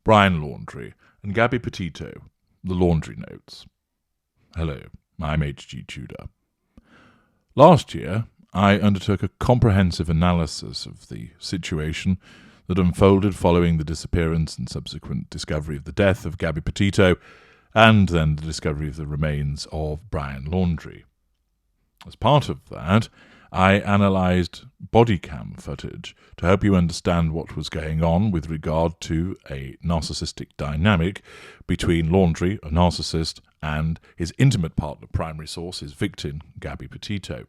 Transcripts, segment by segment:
Brian Laundrie, and Gabby Petito, the Laundrie Notes. Hello, I'm H.G. Tudor. Last year, I undertook a comprehensive analysis of the situation that unfolded following the disappearance and subsequent discovery of the death of Gabby Petito, and then the discovery of the remains of Brian Laundrie. As part of that, I analysed body cam footage to help you understand what was going on with regard to a narcissistic dynamic between Laundrie, a narcissist, and his intimate partner, primary source, his victim, Gabby Petito.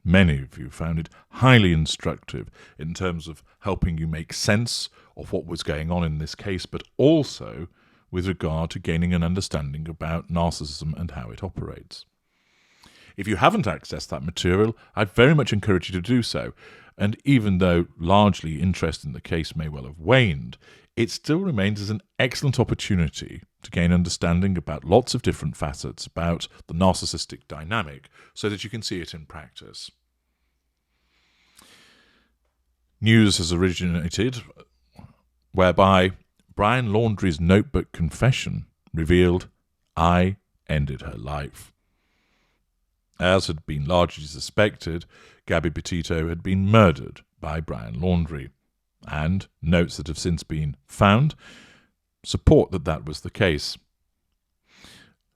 Many of you found it highly instructive in terms of helping you make sense of what was going on in this case, but also with regard to gaining an understanding about narcissism and how it operates. If you haven't accessed that material, I'd very much encourage you to do so, and even though largely interest in the case may well have waned, it still remains as an excellent opportunity to gain understanding about lots of different facets about the narcissistic dynamic so that you can see it in practice. News has originated whereby Brian Laundrie's notebook confession revealed, "I ended her life." As had been largely suspected, Gabby Petito had been murdered by Brian Laundrie, and notes that have since been found support that that was the case.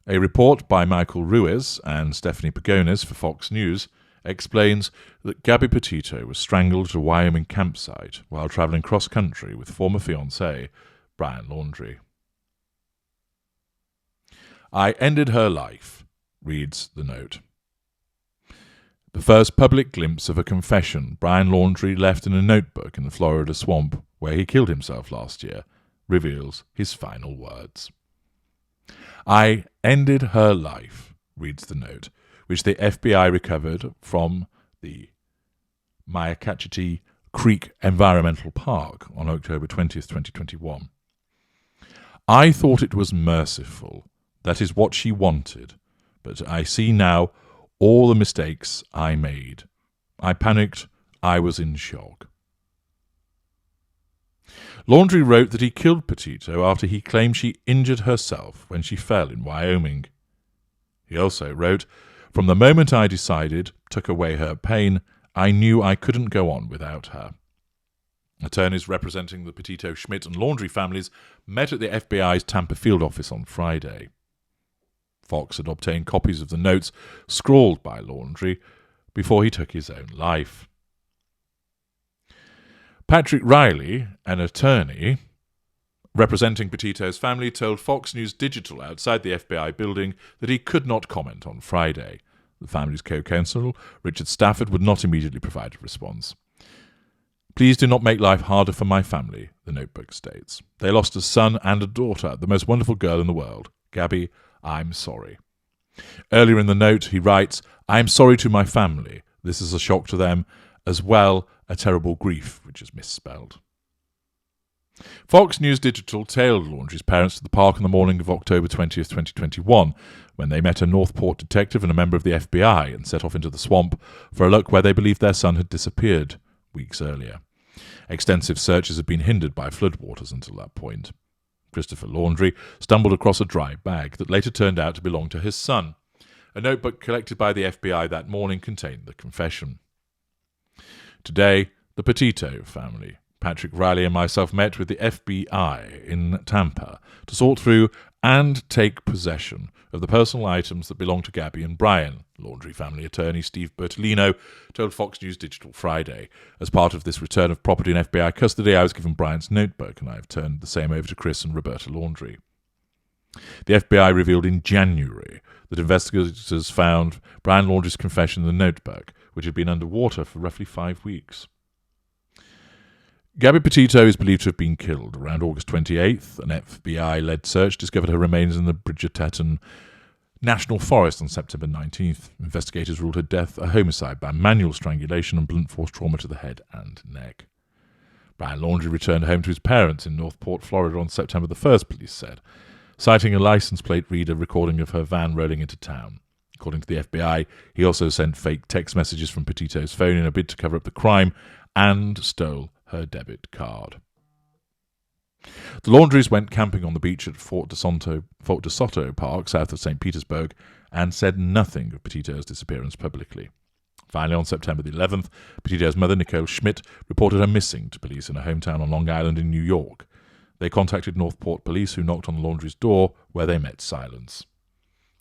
A report by Michael Ruiz and Stephanie Pagonis for Fox News explains that Gabby Petito was strangled at a Wyoming campsite while travelling cross-country with former fiancé Brian Laundrie. "I ended her life," reads the note. The first public glimpse of a confession Brian Laundrie left in a notebook in the Florida swamp where he killed himself last year reveals his final words. "I ended her life," reads the note, which the FBI recovered from the Myakachee Creek Environmental Park on October 20th, 2021. "I thought it was merciful. That is what she wanted. But I see now all the mistakes I made. I panicked. I was in shock." Laundrie wrote that he killed Petito after he claimed she injured herself when she fell in Wyoming. He also wrote, "From the moment I decided, took away her pain, I knew I couldn't go on without her." Attorneys representing the Petito, Schmidt and Laundrie families met at the FBI's Tampa field office on Friday. Fox had obtained copies of the notes scrawled by Laundrie before he took his own life. Patrick Riley, an attorney representing Petito's family, told Fox News Digital outside the FBI building that he could not comment on Friday. The family's co-counsel, Richard Stafford, would not immediately provide a response. "Please do not make life harder for my family," the notebook states. "They lost a son and a daughter, the most wonderful girl in the world. Gabby, I'm sorry." Earlier in the note, he writes, "I am sorry to my family. This is a shock to them, as well a terrible grief," which is misspelled. Fox News Digital tailed Laundrie's parents to the park on the morning of October 20th, 2021, when they met a Northport detective and a member of the FBI and set off into the swamp for a look where they believed their son had disappeared weeks earlier. Extensive searches had been hindered by floodwaters until that point. Christopher Laundrie stumbled across a dry bag that later turned out to belong to his son. A notebook collected by the FBI that morning contained the confession. Today, the Petito family, Patrick Riley and myself, met with the FBI in Tampa to sort through and take possession of the personal items that belong to Gabby and Brian, Laundrie family attorney Steve Bertolino told Fox News Digital Friday. "As part of this return of property in FBI custody, I was given Brian's notebook, and I have turned the same over to Chris and Roberta Laundrie." The FBI revealed in January that investigators found Brian Laundrie's confession in the notebook, which had been underwater for roughly 5 weeks. Gabby Petito is believed to have been killed. Around August 28th, an FBI-led search discovered her remains in the Bridgerton National Forest on September 19th. Investigators ruled her death a homicide by manual strangulation and blunt force trauma to the head and neck. Brian Laundrie returned home to his parents in Northport, Florida on September the 1st, police said, citing a license plate reader recording of her van rolling into town. According to the FBI, he also sent fake text messages from Petito's phone in a bid to cover up the crime and stole her debit card. The Laundries went camping on the beach at Fort de Soto Park, south of St. Petersburg, and said nothing of Petito's disappearance publicly. Finally, on September the 11th, Petito's mother, Nicole Schmidt, reported her missing to police in her hometown on Long Island in New York. They contacted Northport police, who knocked on the Laundries' door, where they met silence.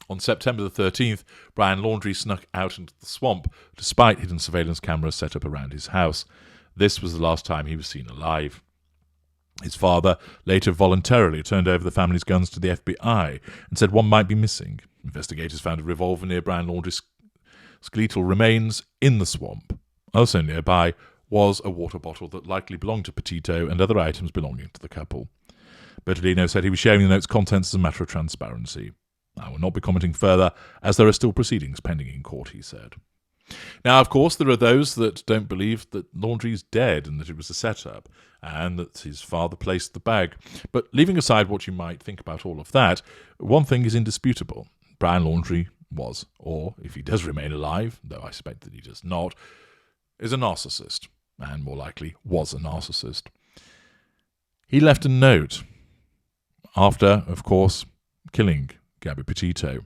On September the 13th, Brian Laundrie snuck out into the swamp, despite hidden surveillance cameras set up around his house. This was the last time he was seen alive. His father later voluntarily turned over the family's guns to the FBI and said one might be missing. Investigators found a revolver near Brian Laundrie's skeletal remains in the swamp. Also nearby was a water bottle that likely belonged to Petito and other items belonging to the couple. Bertolino said he was sharing the note's contents as a matter of transparency. I will not be commenting further, as there are still proceedings pending in court, he said. Now, of course, there are those that don't believe that Laundrie's dead and that it was a setup, and that his father placed the bag. But leaving aside what you might think about all of that, one thing is indisputable. Brian Laundrie was, or if he does remain alive, though I suspect that he does not, is a narcissist, and more likely was a narcissist. He left a note after, of course, killing Gabby Petito.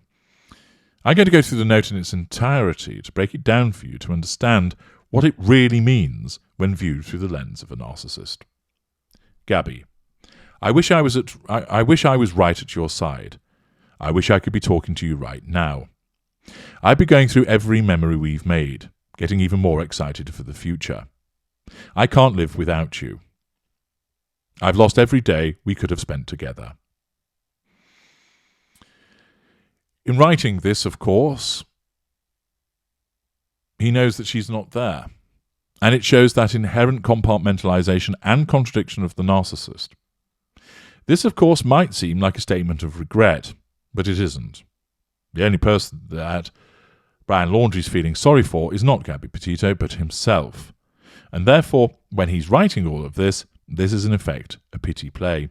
I'm going to go through the note in its entirety to break it down for you to understand what it really means when viewed through the lens of a narcissist. Gabby, I wish I was right at your side. I wish I could be talking to you right now. I'd be going through every memory we've made, getting even more excited for the future. I can't live without you. I've lost every day we could have spent together. In writing this, of course, he knows that she's not there. And it shows that inherent compartmentalization and contradiction of the narcissist. This, of course, might seem like a statement of regret, but it isn't. The only person that Brian Laundrie's feeling sorry for is not Gabby Petito, but himself. And therefore, when he's writing all of this, this is in effect a pity play.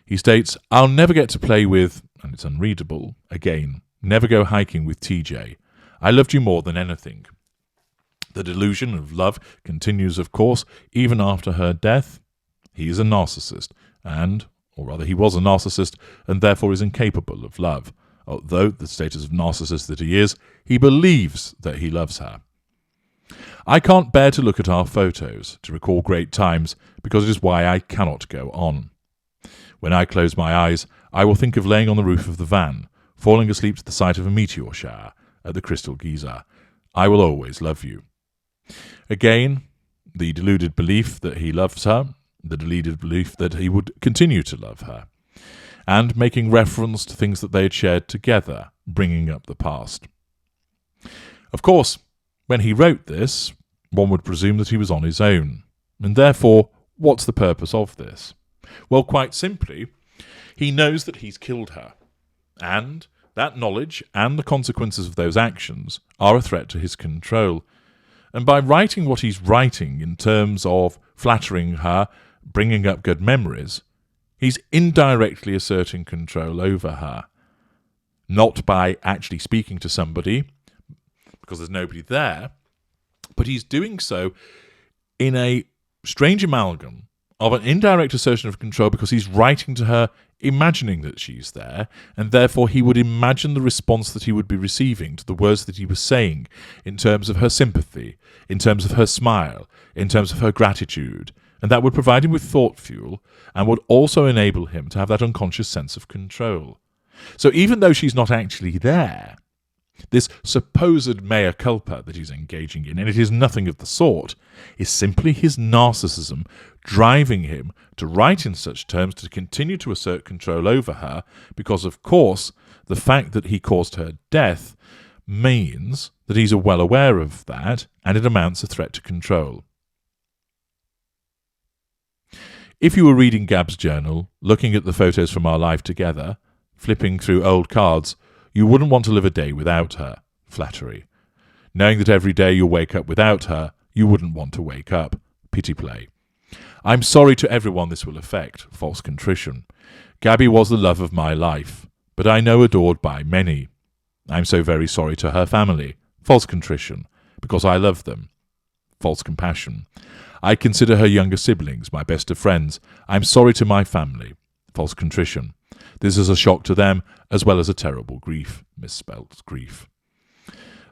He states, I'll never get to play with, and it's unreadable, again, never go hiking with TJ. I loved you more than anything. The delusion of love continues, of course, even after her death. He is a narcissist, or rather he was a narcissist, and therefore is incapable of love. Although, the status of narcissist that he is, he believes that he loves her. I can't bear to look at our photos, to recall great times, because it is why I cannot go on. When I close my eyes, I will think of laying on the roof of the van, falling asleep to the sight of a meteor shower at the Crystal Giza. I will always love you. Again, the deluded belief that he loves her, the deluded belief that he would continue to love her, and making reference to things that they had shared together, bringing up the past. Of course, when he wrote this, one would presume that he was on his own, and therefore, what's the purpose of this? Well, quite simply, he knows that he's killed her, and that knowledge and the consequences of those actions are a threat to his control. And by writing what he's writing in terms of flattering her, bringing up good memories, he's indirectly asserting control over her. Not by actually speaking to somebody, because there's nobody there, but he's doing so in a strange amalgam of an indirect assertion of control because he's writing to her imagining that she's there, and therefore he would imagine the response that he would be receiving to the words that he was saying in terms of her sympathy, in terms of her smile, in terms of her gratitude, and that would provide him with thought fuel and would also enable him to have that unconscious sense of control. So even though she's not actually there, this supposed mea culpa that he's engaging in, and it is nothing of the sort, is simply his narcissism driving him to write in such terms to continue to assert control over her, because, of course, the fact that he caused her death means that he's well aware of that, and it amounts a threat to control. If you were reading Gab's journal, looking at the photos from our life together, flipping through old cards, you wouldn't want to live a day without her. Flattery. Knowing that every day you'll wake up without her, you wouldn't want to wake up. Pity play. I'm sorry to everyone this will affect. False contrition. Gabby was the love of my life, but I know adored by many. I'm so very sorry to her family. False contrition. Because I love them. False compassion. I consider her younger siblings my best of friends. I'm sorry to my family. False contrition. This is a shock to them, as well as a terrible grief. Misspelt grief.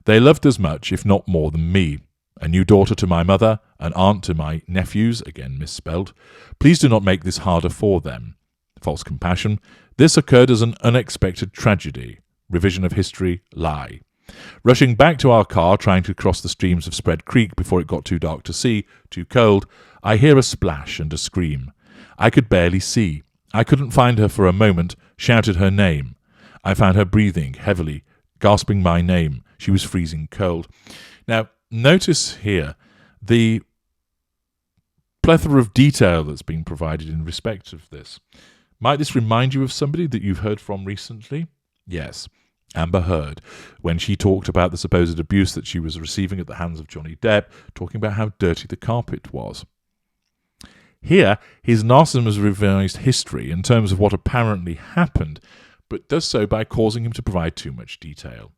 They loved as much, if not more, than me. A new daughter to my mother, an aunt to my nephews, again misspelled. Please do not make this harder for them. False compassion. This occurred as an unexpected tragedy. Revision of history, lie. Rushing back to our car, trying to cross the streams of Spread Creek before it got too dark to see, too cold, I hear a splash and a scream. I could barely see. I couldn't find her for a moment, shouted her name. I found her breathing heavily, gasping my name. She was freezing cold. Now, notice here the plethora of detail that's been provided in respect of this. Might this remind you of somebody that you've heard from recently? Yes, Amber Heard, when she talked about the supposed abuse that she was receiving at the hands of Johnny Depp, talking about how dirty the carpet was. Here, his narcissism has revised history in terms of what apparently happened, but does so by causing him to provide too much detail.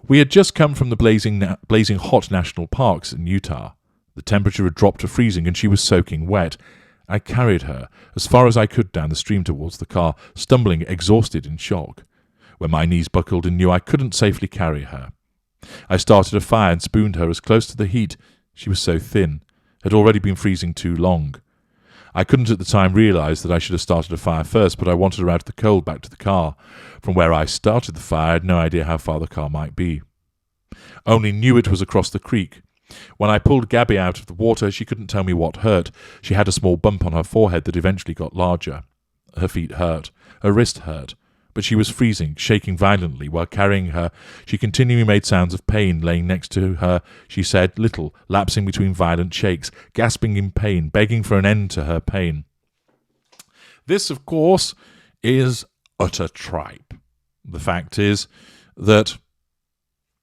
We had just come from the blazing hot national parks in Utah. The temperature had dropped to freezing and she was soaking wet. I carried her as far as I could down the stream towards the car, stumbling, exhausted, in shock. When my knees buckled and knew I couldn't safely carry her, I started a fire and spooned her as close to the heat. She was so thin, had already been freezing too long. I couldn't at the time realise that I should have started a fire first, but I wanted her out of the cold back to the car. From where I started the fire, I had no idea how far the car might be. Only knew it was across the creek. When I pulled Gabby out of the water, she couldn't tell me what hurt. She had a small bump on her forehead that eventually got larger. Her feet hurt. Her wrist hurt. But she was freezing, shaking violently. While carrying her, she continually made sounds of pain. Laying next to her, she said little, lapsing between violent shakes, gasping in pain, begging for an end to her pain. This, of course, is utter tripe. The fact is that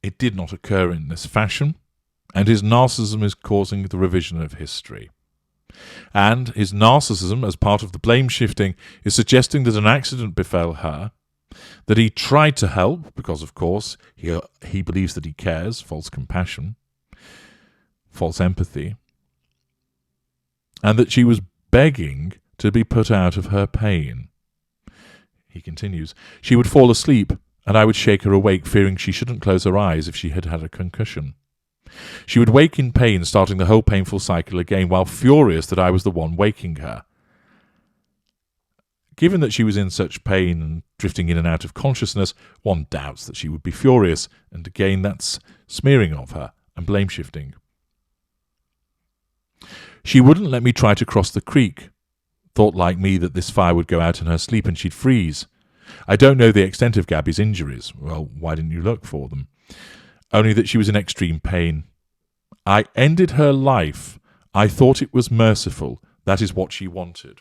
it did not occur in this fashion, and his narcissism is causing the revision of history. And his narcissism, as part of the blame shifting, is suggesting that an accident befell her, that he tried to help, because, of course, he believes that he cares, false compassion, false empathy, and that she was begging to be put out of her pain. He continues, she would fall asleep, and I would shake her awake, fearing she shouldn't close her eyes if she had had a concussion. She would wake in pain, starting the whole painful cycle again, while furious that I was the one waking her. Given that she was in such pain and drifting in and out of consciousness, one doubts that she would be furious, and again that's smearing of her and blame shifting. She wouldn't let me try to cross the creek, thought like me that this fire would go out in her sleep and she'd freeze. I don't know the extent of Gabby's injuries. Well, why didn't you look for them? Only that she was in extreme pain. I ended her life. I thought it was merciful. That is what she wanted.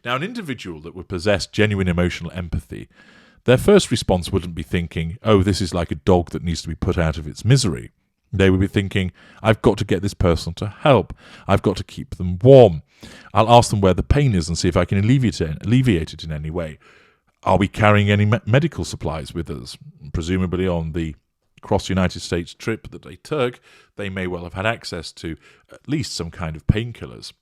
Now, an individual that would possess genuine emotional empathy, their first response wouldn't be thinking, oh, this is like a dog that needs to be put out of its misery. They would be thinking, I've got to get this person to help. I've got to keep them warm. I'll ask them where the pain is and see if I can alleviate it in any way. Are we carrying any medical supplies with us? Presumably on the cross-United States trip that they took, they may well have had access to at least some kind of painkillers.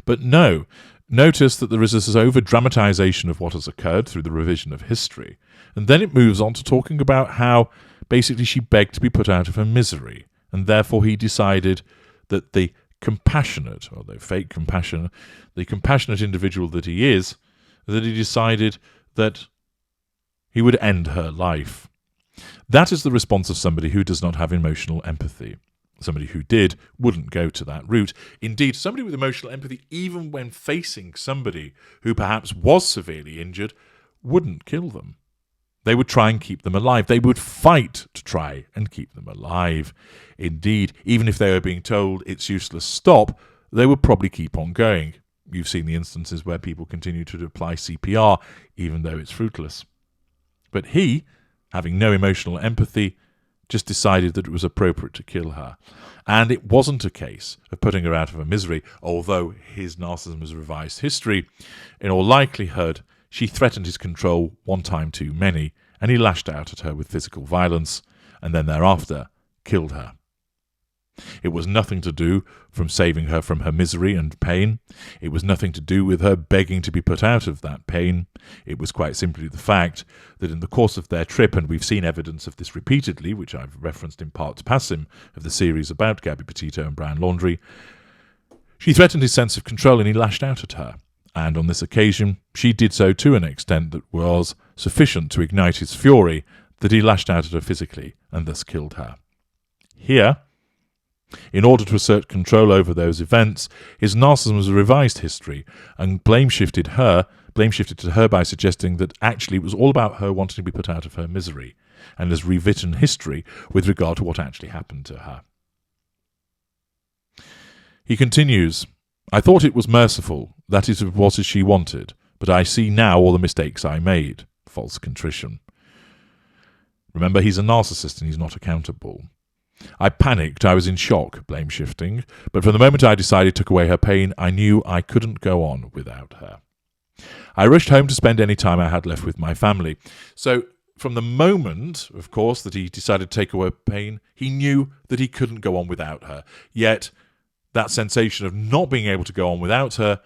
But no, notice that there is this over-dramatization of what has occurred through the revision of history, and then it moves on to talking about how basically she begged to be put out of her misery, and therefore he decided that the compassionate, or the fake compassion, the compassionate individual that he is, that he decided that he would end her life. That is the response of somebody who does not have emotional empathy. Somebody who did wouldn't go to that route. Indeed, somebody with emotional empathy, even when facing somebody who perhaps was severely injured, wouldn't kill them. They would try and keep them alive. They would fight to try and keep them alive. Indeed, even if they were being told it's useless, stop, they would probably keep on going. You've seen the instances where people continue to apply CPR, even though it's fruitless. But he, having no emotional empathy, just decided that it was appropriate to kill her. And it wasn't a case of putting her out of her misery, although his narcissism has revised history. In all likelihood, she threatened his control one time too many, and he lashed out at her with physical violence, and then thereafter killed her. It was nothing to do from saving her from her misery and pain. It was nothing to do with her begging to be put out of that pain. It was quite simply the fact that in the course of their trip, and we've seen evidence of this repeatedly, which I've referenced in parts passim of the series about Gabby Petito and Brian Laundrie, she threatened his sense of control and he lashed out at her. And on this occasion, she did so to an extent that was sufficient to ignite his fury, that he lashed out at her physically and thus killed her. Here, in order to assert control over those events, his narcissism was a revised history and blame shifted to her by suggesting that actually it was all about her wanting to be put out of her misery, and has rewritten history with regard to what actually happened to her. He continues, I thought it was merciful, that it was as she wanted, but I see now all the mistakes I made. False contrition. Remember, he's a narcissist and he's not accountable. I panicked, I was in shock, blame shifting, but from the moment I decided took away her pain, I knew I couldn't go on without her. I rushed home to spend any time I had left with my family. So, from the moment, of course, that he decided to take away pain, he knew that he couldn't go on without her. Yet, that sensation of not being able to go on without her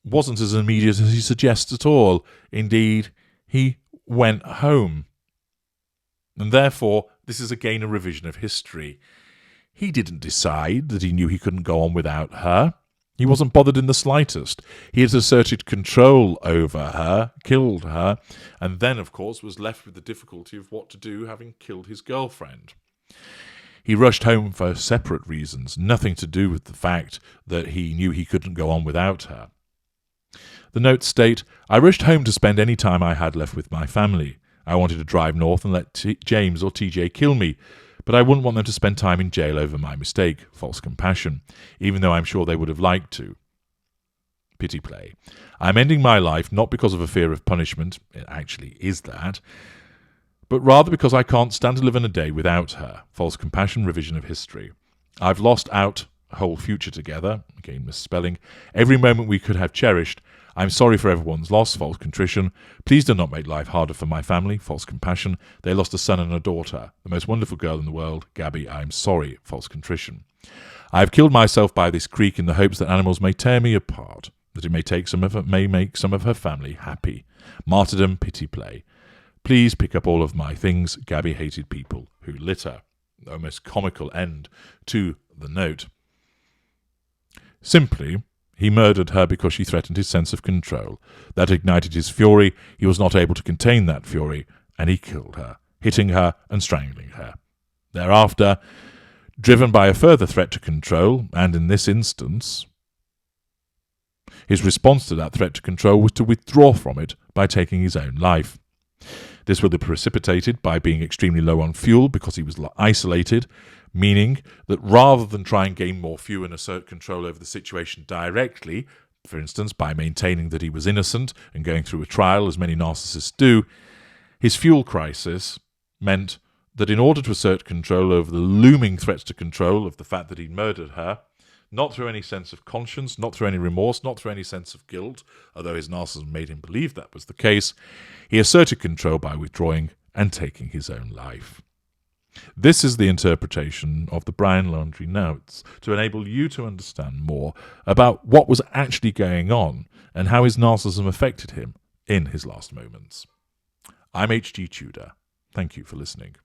wasn't as immediate as he suggests at all. Indeed, he went home. And therefore, this is again a revision of history. He didn't decide that he knew he couldn't go on without her. He wasn't bothered in the slightest. He had asserted control over her, killed her, and then, of course, was left with the difficulty of what to do, having killed his girlfriend. He rushed home for separate reasons, nothing to do with the fact that he knew he couldn't go on without her. The notes state, I rushed home to spend any time I had left with my family. I wanted to drive north and let James or TJ kill me, but I wouldn't want them to spend time in jail over my mistake, false compassion, even though I'm sure they would have liked to. Pity play. I'm ending my life not because of a fear of punishment, it actually is that, but rather because I can't stand to live in a day without her, false compassion, revision of history. I've lost out a whole future together, again misspelling, every moment we could have cherished. I'm sorry for everyone's loss, false contrition. Please do not make life harder for my family, false compassion. They lost a son and a daughter, the most wonderful girl in the world, Gabby. I'm sorry, false contrition. I have killed myself by this creek in the hopes that animals may tear me apart, that it may make some of her family happy. Martyrdom, pity play. Please pick up all of my things. Gabby hated people who litter. Almost comical end to the note. Simply, he murdered her because she threatened his sense of control. That ignited his fury. He was not able to contain that fury, and he killed her, hitting her and strangling her. Thereafter, driven by a further threat to control, and in this instance, his response to that threat to control was to withdraw from it by taking his own life. This would be precipitated by being extremely low on fuel because he was isolated, meaning that rather than try and gain more fuel and assert control over the situation directly, for instance, by maintaining that he was innocent and going through a trial, as many narcissists do, his fuel crisis meant that in order to assert control over the looming threats to control of the fact that he'd murdered her, not through any sense of conscience, not through any remorse, not through any sense of guilt, although his narcissism made him believe that was the case, he asserted control by withdrawing and taking his own life. This is the interpretation of the Brian Laundrie notes to enable you to understand more about what was actually going on and how his narcissism affected him in his last moments. I'm H.G. Tudor. Thank you for listening.